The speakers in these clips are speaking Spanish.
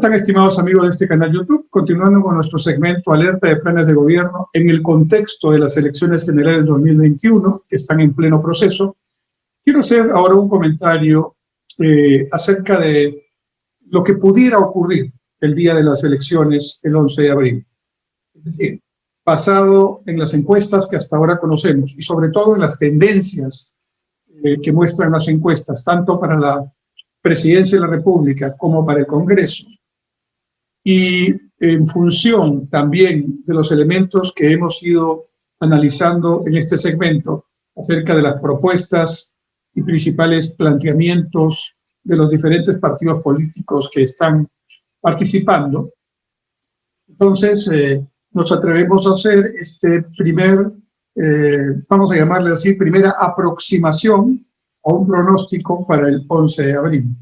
están, estimados amigos de este canal YouTube? Continuando con nuestro segmento Alerta de Planes de Gobierno en el contexto de las elecciones generales 2021, que están en pleno proceso, quiero hacer ahora un comentario acerca de lo que pudiera ocurrir el día de las elecciones, el 11 de abril. Es decir, basado en las encuestas que hasta ahora conocemos y sobre todo en las tendencias que muestran las encuestas, tanto para la Presidencia de la República como para el Congreso, y en función también de los elementos que hemos ido analizando en este segmento acerca de las propuestas y principales planteamientos de los diferentes partidos políticos que están participando. Entonces, nos atrevemos a hacer este primer, vamos a llamarle así, primera aproximación a un pronóstico para el 11 de abril.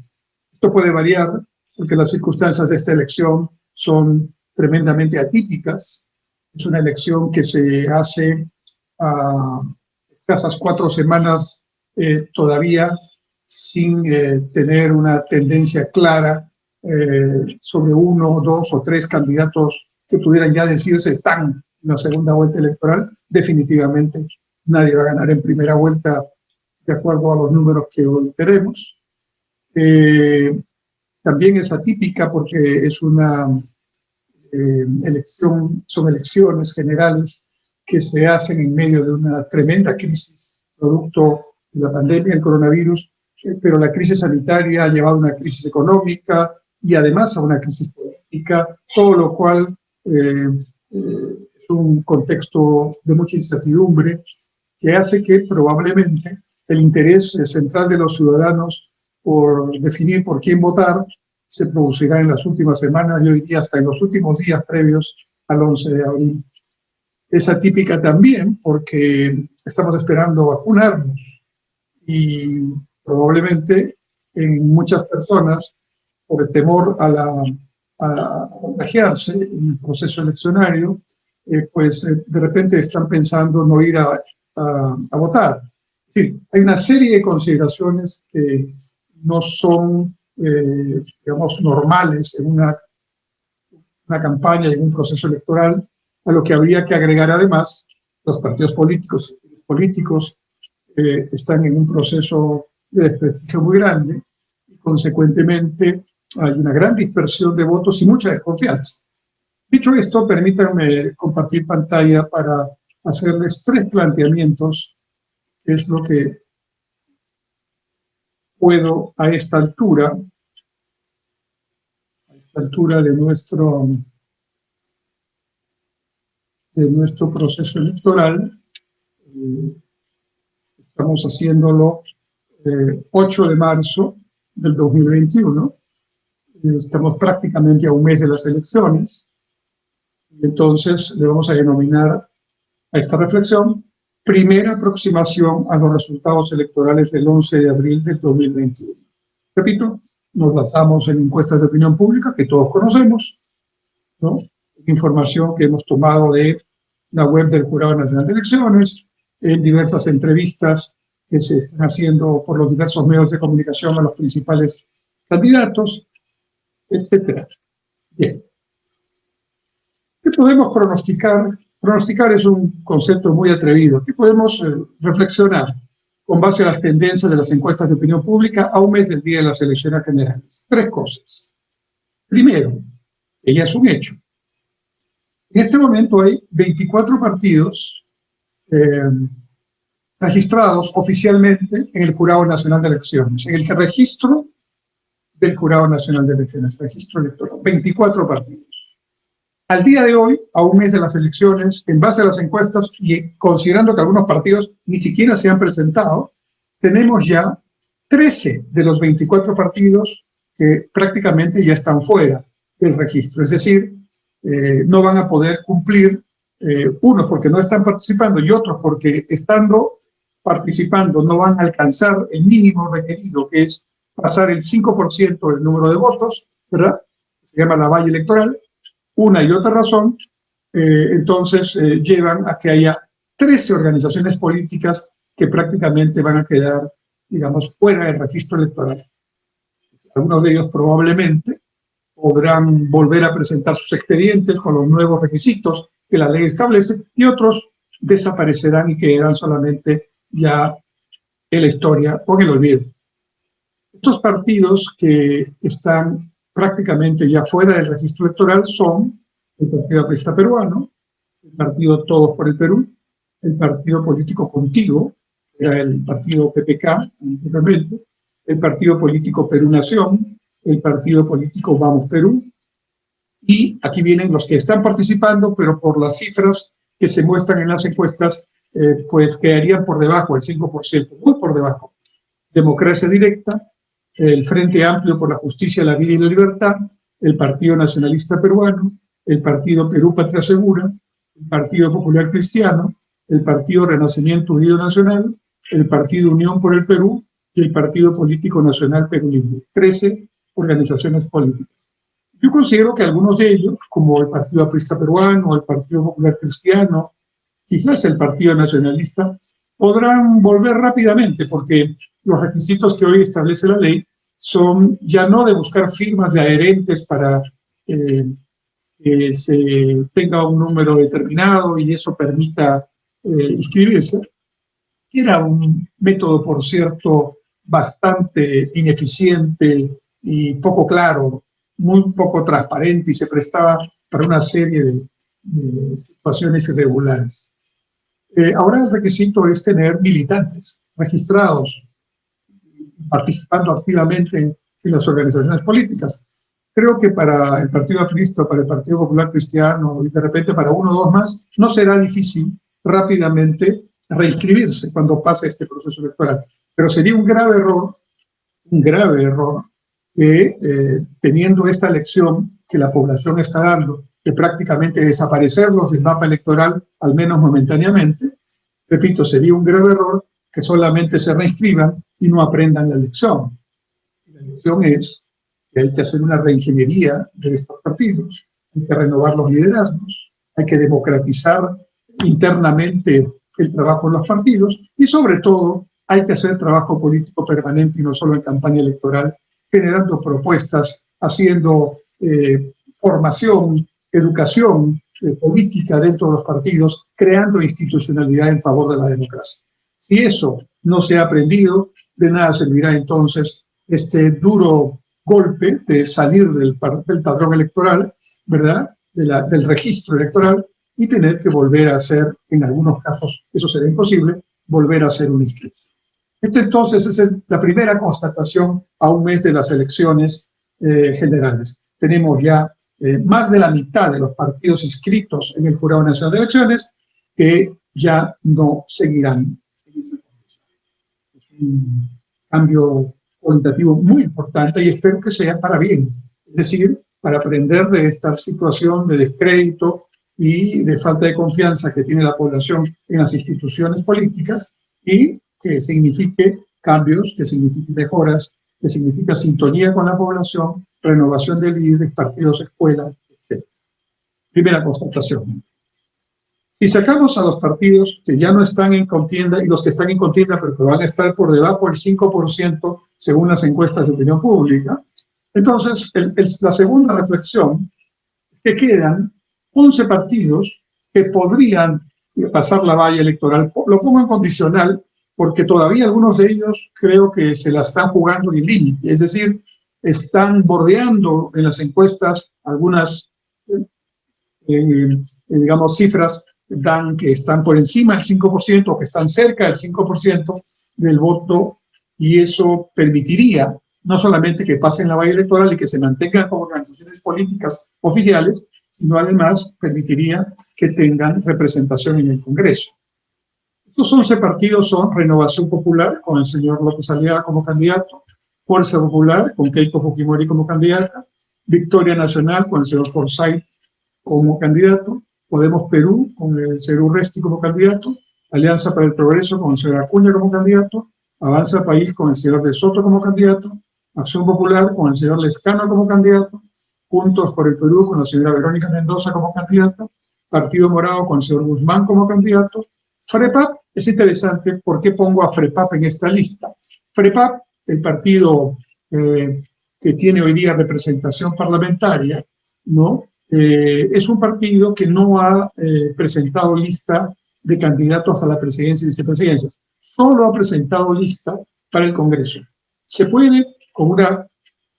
Esto puede variar porque las circunstancias de esta elección son tremendamente atípicas. Es una elección que se hace a escasas 4 semanas todavía sin tener una tendencia clara sobre 1, 2 o 3 candidatos que pudieran ya decirse están en la segunda vuelta electoral. Definitivamente nadie va a ganar en primera vuelta de acuerdo a los números que hoy tenemos. También es atípica porque es una son elecciones generales que se hacen en medio de una tremenda crisis, producto de la pandemia, el coronavirus, pero la crisis sanitaria ha llevado a una crisis económica y además a una crisis política, todo lo cual es un contexto de mucha incertidumbre que hace que probablemente el interés central de los ciudadanos por definir por quién votar se producirá en las últimas semanas y hoy día hasta en los últimos días previos al 11 de abril. Es atípica también porque estamos esperando vacunarnos y probablemente en muchas personas, por el temor a contagiarse en el proceso eleccionario, de repente están pensando no ir a votar. Es decir, hay una serie de consideraciones que no son, digamos, normales en una campaña y en un proceso electoral, a lo que habría que agregar además los partidos políticos están en un proceso de desprestigio muy grande y consecuentemente hay una gran dispersión de votos y mucha desconfianza. Dicho esto, permítanme compartir pantalla para hacerles 3 planteamientos, que es lo que puedo a esta altura de nuestro proceso electoral. Estamos haciéndolo 8 de marzo del 2021. Estamos prácticamente a un mes de las elecciones. Entonces, le vamos a denominar a esta reflexión primera aproximación a los resultados electorales del 11 de abril del 2021. Repito, nos basamos en encuestas de opinión pública que todos conocemos, ¿no? Información que hemos tomado de la web del Jurado Nacional de Elecciones, en diversas entrevistas que se están haciendo por los diversos medios de comunicación a los principales candidatos, etc. Bien. ¿Qué podemos pronosticar? Pronosticar es un concepto muy atrevido. ¿Qué podemos reflexionar con base a las tendencias de las encuestas de opinión pública a un mes del día de las elecciones generales? 3 cosas. Primero, ella es un hecho. En este momento hay 24 partidos registrados oficialmente en el Jurado Nacional de Elecciones, en el registro del Jurado Nacional de Elecciones, registro electoral. 24 partidos. Al día de hoy, a un mes de las elecciones, en base a las encuestas y considerando que algunos partidos ni siquiera se han presentado, tenemos ya 13 de los 24 partidos que prácticamente ya están fuera del registro. Es decir, no van a poder cumplir, unos porque no están participando y otros porque estando participando no van a alcanzar el mínimo requerido, que es pasar el 5% del número de votos, ¿verdad? Se llama la valla electoral. Una y otra razón, entonces llevan a que haya 13 organizaciones políticas que prácticamente van a quedar, digamos, fuera del registro electoral. Algunos de ellos probablemente podrán volver a presentar sus expedientes con los nuevos requisitos que la ley establece, y otros desaparecerán y quedarán solamente ya en la historia o en el olvido. Estos partidos que están prácticamente ya fuera del registro electoral son el Partido Aprista Peruano, el Partido Todos por el Perú, el Partido Político Contigo, que era el partido PPK anteriormente, el Partido Político Perú Nación, el Partido Político Vamos Perú, y aquí vienen los que están participando, pero por las cifras que se muestran en las encuestas, pues quedarían por debajo del 5%, muy por debajo. Democracia Directa, el Frente Amplio por la Justicia, la Vida y la Libertad, el Partido Nacionalista Peruano, el Partido Perú Patria Segura, el Partido Popular Cristiano, el Partido Renacimiento Unido Nacional, el Partido Unión por el Perú y el Partido Político Nacional Perú Libre. 13 organizaciones políticas. Yo considero que algunos de ellos, como el Partido Aprista Peruano, el Partido Popular Cristiano, quizás el Partido Nacionalista, podrán volver rápidamente, porque los requisitos que hoy establece la ley son ya no de buscar firmas de adherentes para que se tenga un número determinado y eso permita inscribirse, que era un método, por cierto, bastante ineficiente y poco claro, muy poco transparente, y se prestaba para una serie de situaciones irregulares. Ahora el requisito es tener militantes registrados, participando activamente en las organizaciones políticas. Creo que para el Partido Aprista, para el Partido Popular Cristiano y de repente para uno o dos más, no será difícil rápidamente reinscribirse cuando pase este proceso electoral. Pero sería un grave error que teniendo esta elección que la población está dando, de prácticamente desaparecerlos del mapa electoral, al menos momentáneamente, repito, sería un grave error que solamente se reinscriban y no aprendan la lección. La lección es que hay que hacer una reingeniería de estos partidos, hay que renovar los liderazgos, hay que democratizar internamente el trabajo en los partidos y sobre todo hay que hacer trabajo político permanente y no solo en campaña electoral, generando propuestas, haciendo formación, educación política dentro de los partidos, creando institucionalidad en favor de la democracia. Si eso no se ha aprendido, de nada servirá entonces este duro golpe de salir del padrón electoral, ¿verdad? Del registro electoral y tener que volver a hacer, en algunos casos eso será imposible, volver a hacer un inscripción. Entonces es la primera constatación a un mes de las elecciones generales. Tenemos ya más de la mitad de los partidos inscritos en el Jurado Nacional de Elecciones que ya no seguirán en esa condición. Es un cambio cualitativo muy importante y espero que sea para bien, es decir, para aprender de esta situación de descrédito y de falta de confianza que tiene la población en las instituciones políticas y que signifique cambios, que signifique mejoras, que significa sintonía con la población, renovación de líderes, partidos, escuelas, etc. Primera constatación. Si sacamos a los partidos que ya no están en contienda y los que están en contienda pero que van a estar por debajo del 5% según las encuestas de opinión pública, entonces la segunda reflexión es que quedan 11 partidos que podrían pasar la valla electoral. Lo pongo en condicional porque todavía algunos de ellos creo que se la están jugando en el límite, es decir, están bordeando en las encuestas algunas, digamos, cifras dan que están por encima del 5% o que están cerca del 5% del voto y eso permitiría no solamente que pasen la valla electoral y que se mantengan como organizaciones políticas oficiales, sino además permitiría que tengan representación en el Congreso. Estos 11 partidos son Renovación Popular, con el señor López Aliaga como candidato, Fuerza Popular, con Keiko Fujimori como candidata, Victoria Nacional, con el señor Forsyth como candidato, Podemos Perú, con el señor Urresti como candidato, Alianza para el Progreso, con el señor Acuña como candidato, Avanza País, con el señor De Soto como candidato, Acción Popular, con el señor Lescano como candidato, Juntos por el Perú, con la señora Verónica Mendoza como candidata, Partido Morado, con el señor Guzmán como candidato. FREPAP es interesante. ¿Por qué pongo a FREPAP en esta lista? FREPAP, el partido que tiene hoy día representación parlamentaria, ¿no? Es un partido que no ha presentado lista de candidatos a la presidencia y vicepresidencias. Solo ha presentado lista para el Congreso. Se puede, con una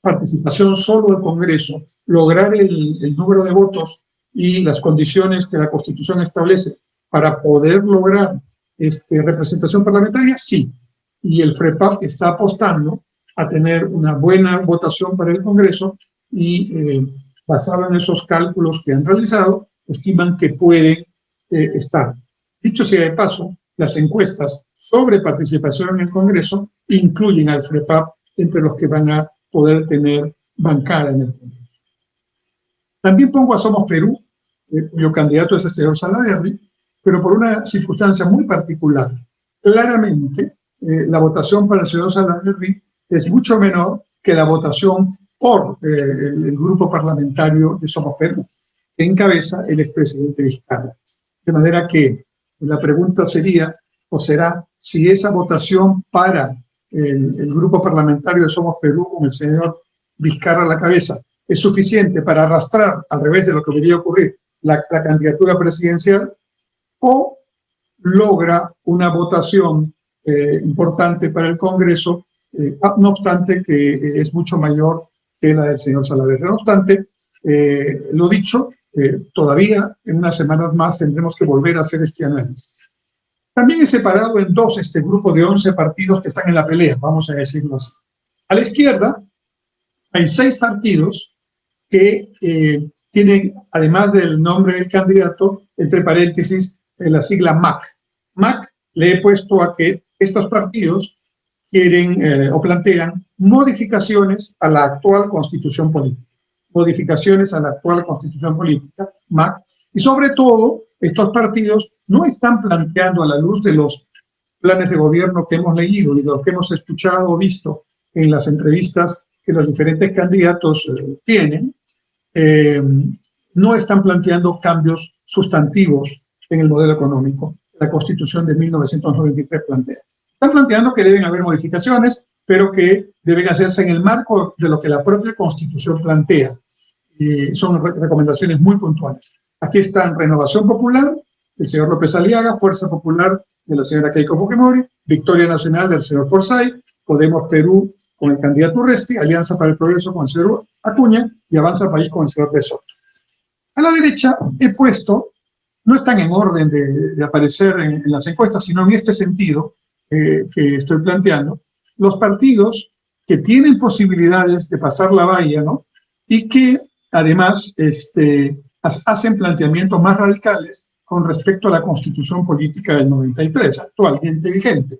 participación solo del Congreso, lograr el número de votos y las condiciones que la Constitución establece para poder lograr representación parlamentaria, sí. Y el FREPAP está apostando a tener una buena votación para el Congreso y basado en esos cálculos que han realizado, estiman que puede estar. Dicho sea de paso, las encuestas sobre participación en el Congreso incluyen al FREPAP entre los que van a poder tener bancada en el Congreso. También pongo a Somos Perú, cuyo candidato es el señor Salaverry, pero por una circunstancia muy particular. Claramente, la votación para el señor Salaverry es mucho menor que la votación por el grupo parlamentario de Somos Perú, que encabeza el expresidente Vizcarra. De manera que la pregunta sería, o será, si esa votación para el grupo parlamentario de Somos Perú, con el señor Vizcarra a la cabeza, es suficiente para arrastrar, al revés de lo que debería ocurrir, la candidatura presidencial, o logra una votación importante para el Congreso, no obstante que es mucho mayor que la del señor Salaverry. No obstante, lo dicho, todavía en unas semanas más tendremos que volver a hacer este análisis. También he separado en dos este grupo de 11 partidos que están en la pelea, vamos a decirlo así. A la izquierda hay 6 partidos que tienen, además del nombre del candidato, entre paréntesis, la sigla MAC. MAC le he puesto a que estos partidos quieren o plantean modificaciones a la actual constitución política. Modificaciones a la actual constitución política, MAC. Y sobre todo, estos partidos no están planteando, a la luz de los planes de gobierno que hemos leído y de lo que hemos escuchado o visto en las entrevistas que los diferentes candidatos tienen, no están planteando cambios sustantivos en el modelo económico. La Constitución de 1993 plantea. Están planteando que deben haber modificaciones, pero que deben hacerse en el marco de lo que la propia Constitución plantea. Son recomendaciones muy puntuales. Aquí están Renovación Popular, del señor López Aliaga, Fuerza Popular de la señora Keiko Fujimori, Victoria Nacional del señor Forsyth, Podemos Perú con el candidato Urresti, Alianza para el Progreso con el señor Acuña y Avanza País con el señor de Soto. A la derecha he puesto, no están en orden de aparecer en las encuestas, sino en este sentido que estoy planteando, los partidos que tienen posibilidades de pasar la valla, ¿no? Y que además hacen planteamientos más radicales con respecto a la Constitución Política del 93, actualmente vigente.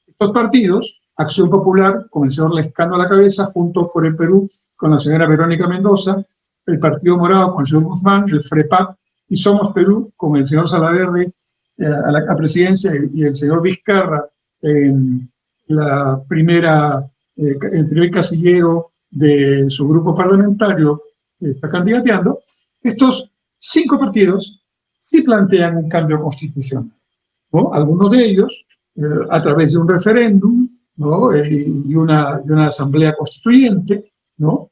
Estos partidos, Acción Popular, con el señor Lescano a la cabeza, Juntos por el Perú, con la señora Verónica Mendoza, el Partido Morado con el señor Guzmán, el FREPAP, y Somos Perú con el señor Salaverry a la presidencia y el señor Vizcarra en el primer casillero de su grupo parlamentario que está candidateando. Estos 5 partidos sí plantean un cambio constitucional, ¿no? Algunos de ellos a través de un referéndum, ¿no? y una asamblea constituyente, ¿no?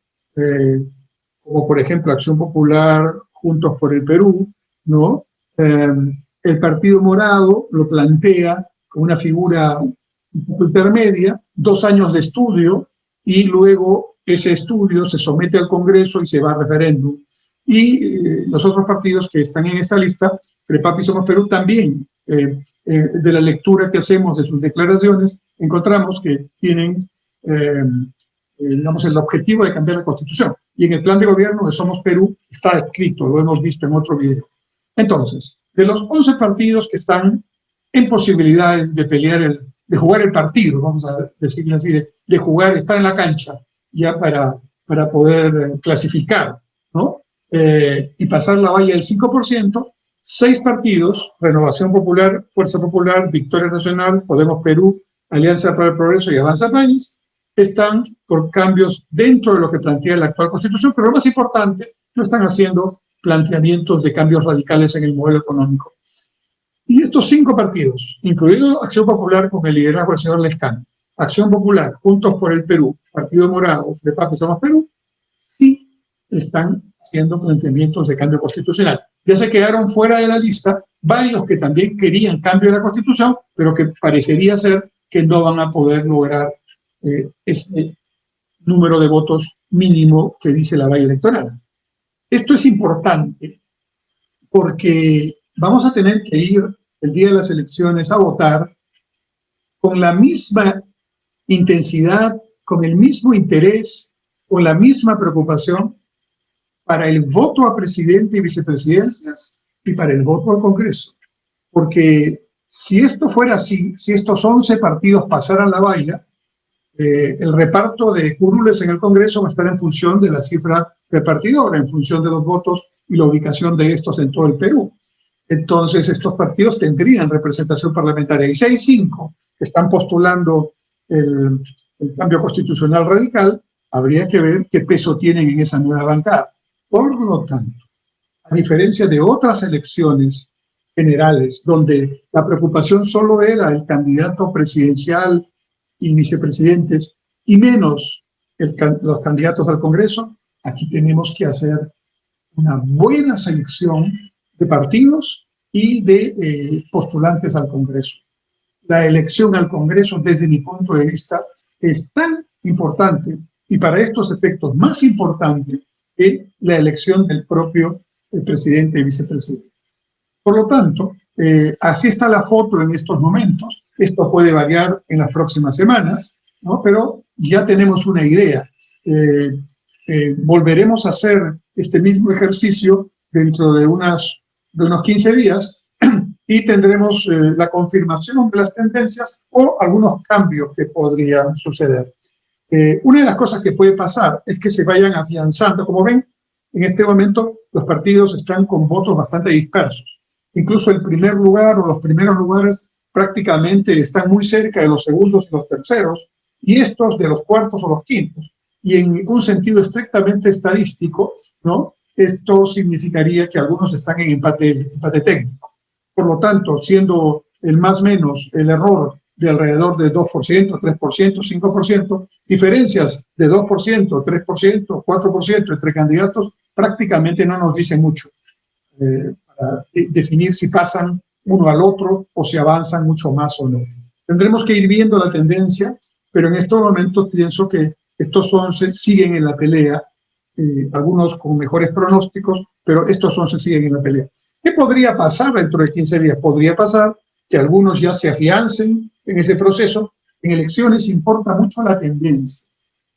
Como por ejemplo Acción Popular, Juntos por el Perú, ¿no? El Partido Morado lo plantea como una figura un poco intermedia, 2 años de estudio, y luego ese estudio se somete al Congreso y se va a referéndum. Y los otros partidos que están en esta lista, FREPAP y Somos Perú, también de la lectura que hacemos de sus declaraciones, encontramos que tienen, digamos, el objetivo de cambiar la Constitución. Y en el plan de gobierno de Somos Perú está escrito, lo hemos visto en otro video. Entonces, de los 11 partidos que están en posibilidades de pelear, de jugar el partido, vamos a decirlo así, de jugar, estar en la cancha ya para poder clasificar, ¿no? Y pasar la valla del 5%, 6 partidos, Renovación Popular, Fuerza Popular, Victoria Nacional, Podemos Perú, Alianza para el Progreso y Avanza País, están por cambios dentro de lo que plantea la actual Constitución, pero lo más importante, no están haciendo planteamientos de cambios radicales en el modelo económico. Y estos 5 partidos, incluido Acción Popular con el liderazgo del señor Lescano, Acción Popular, Juntos por el Perú, Partido Morado, FREPAP y Somos Perú, sí están haciendo planteamientos de cambio constitucional. Ya se quedaron fuera de la lista varios que también querían cambio de la Constitución, pero que parecería ser que no van a poder lograr este número de votos mínimo que dice la valla electoral. Esto es importante porque vamos a tener que ir el día de las elecciones a votar con la misma intensidad, con el mismo interés, con la misma preocupación para el voto a presidente y vicepresidencias y para el voto al Congreso. Porque si esto fuera así, si estos 11 partidos pasaran la valla, el reparto de curules en el Congreso va a estar en función de la cifra repartidora, en función de los votos y la ubicación de estos en todo el Perú. Entonces, estos partidos tendrían representación parlamentaria. Y si hay 5 que están postulando el cambio constitucional radical, habría que ver qué peso tienen en esa nueva bancada. Por lo tanto, a diferencia de otras elecciones generales, donde la preocupación solo era el candidato presidencial y vicepresidentes, y menos los candidatos al Congreso, aquí tenemos que hacer una buena selección de partidos y de postulantes al Congreso. La elección al Congreso, desde mi punto de vista, es tan importante y para estos efectos más importante que la elección del propio presidente y vicepresidente. Por lo tanto, así está la foto en estos momentos. Esto puede variar en las próximas semanas, ¿no? Pero ya tenemos una idea. Volveremos a hacer este mismo ejercicio dentro de unos 15 días y tendremos la confirmación de las tendencias o algunos cambios que podrían suceder. Una de las cosas que puede pasar es que se vayan afianzando. Como ven, en este momento los partidos están con votos bastante dispersos. Incluso el primer lugar o los primeros lugares prácticamente están muy cerca de los segundos y los terceros, y estos de los cuartos o los quintos. Y en un sentido estrictamente estadístico, ¿no? Esto significaría que algunos están en empate técnico. Por lo tanto, siendo el más menos el error de alrededor de 2%, 3%, 5%, diferencias de 2%, 3%, 4% entre candidatos prácticamente no nos dicen mucho para definir si pasan uno al otro o si avanzan mucho más o no. Tendremos que ir viendo la tendencia, pero en estos momentos pienso que estos 11 siguen en la pelea, algunos con mejores pronósticos, pero estos 11 siguen en la pelea. ¿Qué podría pasar dentro de 15 días? Podría pasar que algunos ya se afiancen en ese proceso. En elecciones importa mucho la tendencia.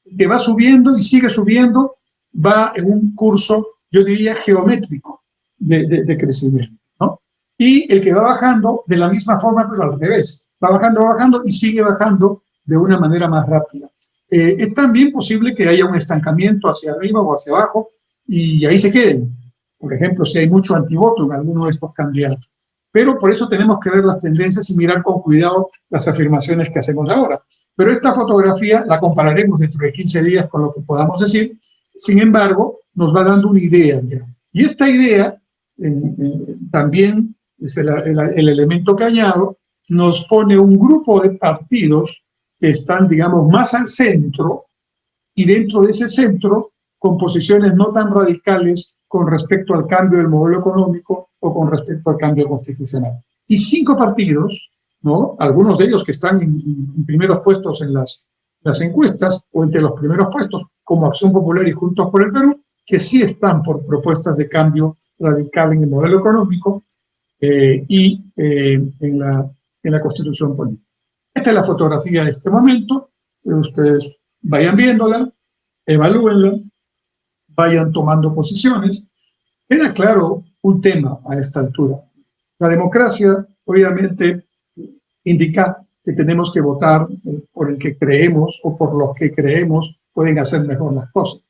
El que va subiendo y sigue subiendo va en un curso, yo diría, geométrico de crecimiento, ¿no? Y el que va bajando de la misma forma, pero al revés. Va bajando y sigue bajando de una manera más rápida. Es también posible que haya un estancamiento hacia arriba o hacia abajo y ahí se queden. Por ejemplo, si hay mucho antivoto en alguno de estos candidatos. Pero por eso tenemos que ver las tendencias y mirar con cuidado las afirmaciones que hacemos ahora. Pero esta fotografía la compararemos dentro de 15 días con lo que podamos decir. Sin embargo, nos va dando una idea ya. Y esta idea, también es el elemento que añado, nos pone un grupo de partidos que están, digamos, más al centro y dentro de ese centro con posiciones no tan radicales con respecto al cambio del modelo económico o con respecto al cambio constitucional. Y 5 partidos, ¿no? Algunos de ellos que están en primeros puestos en las encuestas o entre los primeros puestos, como Acción Popular y Juntos por el Perú, que sí están por propuestas de cambio radical en el modelo económico y en la constitución política. Esta es la fotografía de este momento. Ustedes vayan viéndola, evalúenla, vayan tomando posiciones. Queda claro un tema a esta altura. La democracia, obviamente, indica que tenemos que votar por el que creemos o por los que creemos pueden hacer mejor las cosas.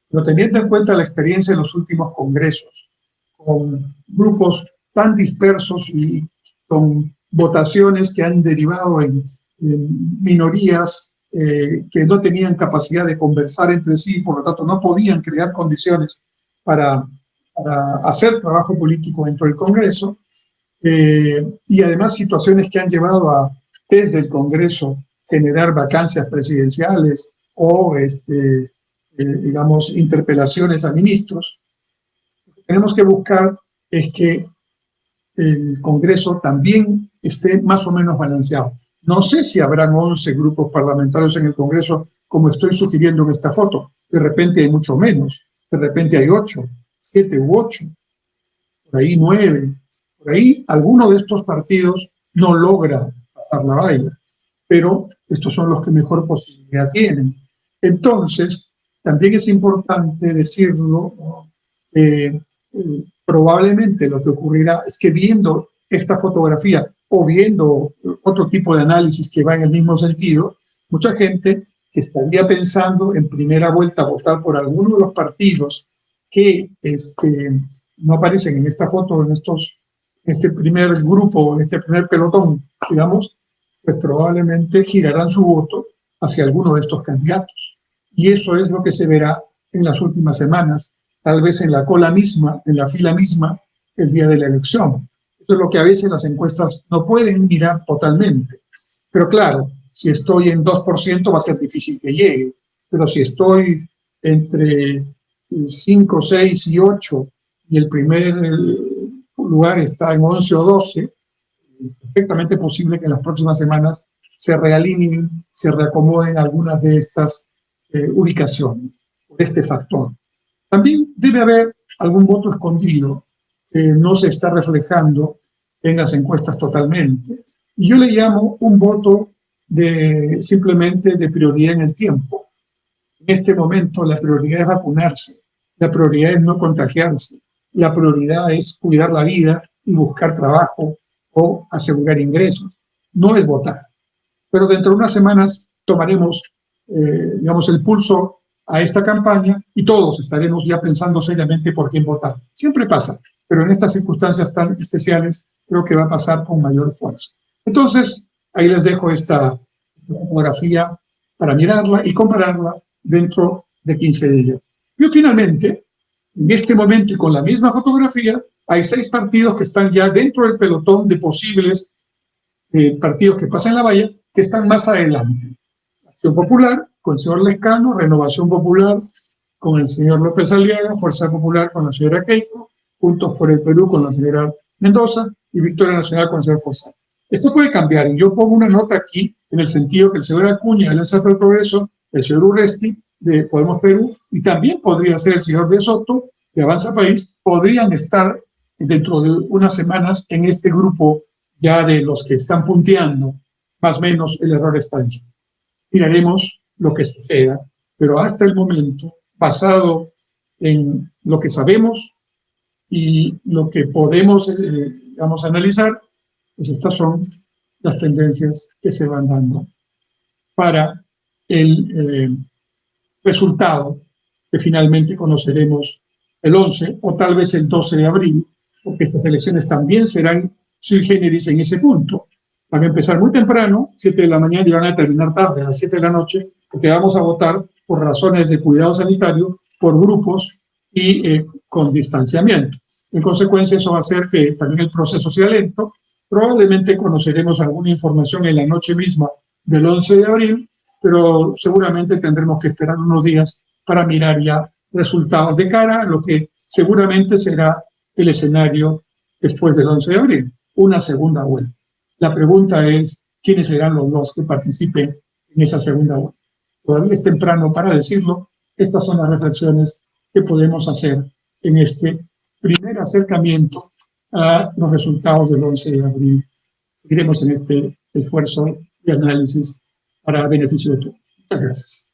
Pero teniendo en cuenta la experiencia de los últimos congresos, con grupos tan dispersos y con votaciones que han derivado en minorías que no tenían capacidad de conversar entre sí, por lo tanto no podían crear condiciones para hacer trabajo político dentro del Congreso, y además situaciones que han llevado a, desde el Congreso, generar vacancias presidenciales o, digamos, interpelaciones a ministros. Lo que tenemos que buscar es que el Congreso también esté más o menos balanceado. No sé si habrán 11 grupos parlamentarios en el Congreso, como estoy sugiriendo en esta foto. De repente hay mucho menos. De repente hay 8, 7 u 8. Por ahí 9. Por ahí alguno de estos partidos no logra pasar la valla, pero estos son los que mejor posibilidad tienen. Entonces, también es importante decirlo, ¿no? Probablemente lo que ocurrirá es que viendo esta fotografía o viendo otro tipo de análisis que va en el mismo sentido, mucha gente que estaría pensando en primera vuelta votar por alguno de los partidos que no aparecen en esta foto, en este primer grupo, en este primer pelotón, digamos, pues probablemente girarán su voto hacia alguno de estos candidatos. Y eso es lo que se verá en las últimas semanas, tal vez en la cola misma, en la fila misma, el día de la elección. Eso es lo que a veces las encuestas no pueden mirar totalmente. Pero claro, si estoy en 2% va a ser difícil que llegue, pero si estoy entre 5, 6 y 8 y el primer lugar está en 11 o 12, es perfectamente posible que en las próximas semanas se realineen, se reacomoden algunas de estas ubicaciones, por este factor. También debe haber algún voto escondido que no se está reflejando en las encuestas totalmente. Y yo le llamo un voto simplemente de prioridad en el tiempo. En este momento la prioridad es vacunarse, la prioridad es no contagiarse, la prioridad es cuidar la vida y buscar trabajo o asegurar ingresos. No es votar. Pero dentro de unas semanas tomaremos, digamos, el pulso a esta campaña y todos estaremos ya pensando seriamente por quién votar. Siempre pasa, pero en estas circunstancias tan especiales creo que va a pasar con mayor fuerza. Entonces, ahí les dejo esta fotografía para mirarla y compararla dentro de 15 días. Y finalmente, en este momento y con la misma fotografía, hay 6 partidos que están ya dentro del pelotón de posibles partidos que pasan la valla, que están más adelante. Acción Popular, con el señor Lescano, Renovación Popular, con el señor López Aliaga, Fuerza Popular con la señora Keiko, Juntos por el Perú con la señora Mendoza y Victoria Nacional con el señor Fossati. Esto puede cambiar y yo pongo una nota aquí en el sentido que el señor Acuña de Alianza para el Progreso, el señor Urresti de Podemos Perú y también podría ser el señor De Soto de Avanza País, podrían estar dentro de unas semanas en este grupo ya de los que están punteando más o menos el error estadístico. Miraremos lo que suceda, pero hasta el momento, basado en lo que sabemos y lo que podemos vamos a analizar, pues estas son las tendencias que se van dando para el resultado que finalmente conoceremos el 11 o tal vez el 12 de abril, porque estas elecciones también serán sui generis en ese punto. Van a empezar muy temprano, 7 de la mañana, y van a terminar tarde, a las 7 de la noche, porque vamos a votar por razones de cuidado sanitario, por grupos y con distanciamiento. En consecuencia, eso va a hacer que también el proceso sea lento. Probablemente conoceremos alguna información en la noche misma del 11 de abril, pero seguramente tendremos que esperar unos días para mirar ya resultados de cara a lo que seguramente será el escenario después del 11 de abril, una segunda vuelta. La pregunta es, ¿quiénes serán los dos que participen en esa segunda vuelta? Todavía es temprano para decirlo. Estas son las reflexiones que podemos hacer en este primer acercamiento a los resultados del 11 de abril. Seguiremos en este esfuerzo de análisis para beneficio de todos. Muchas gracias.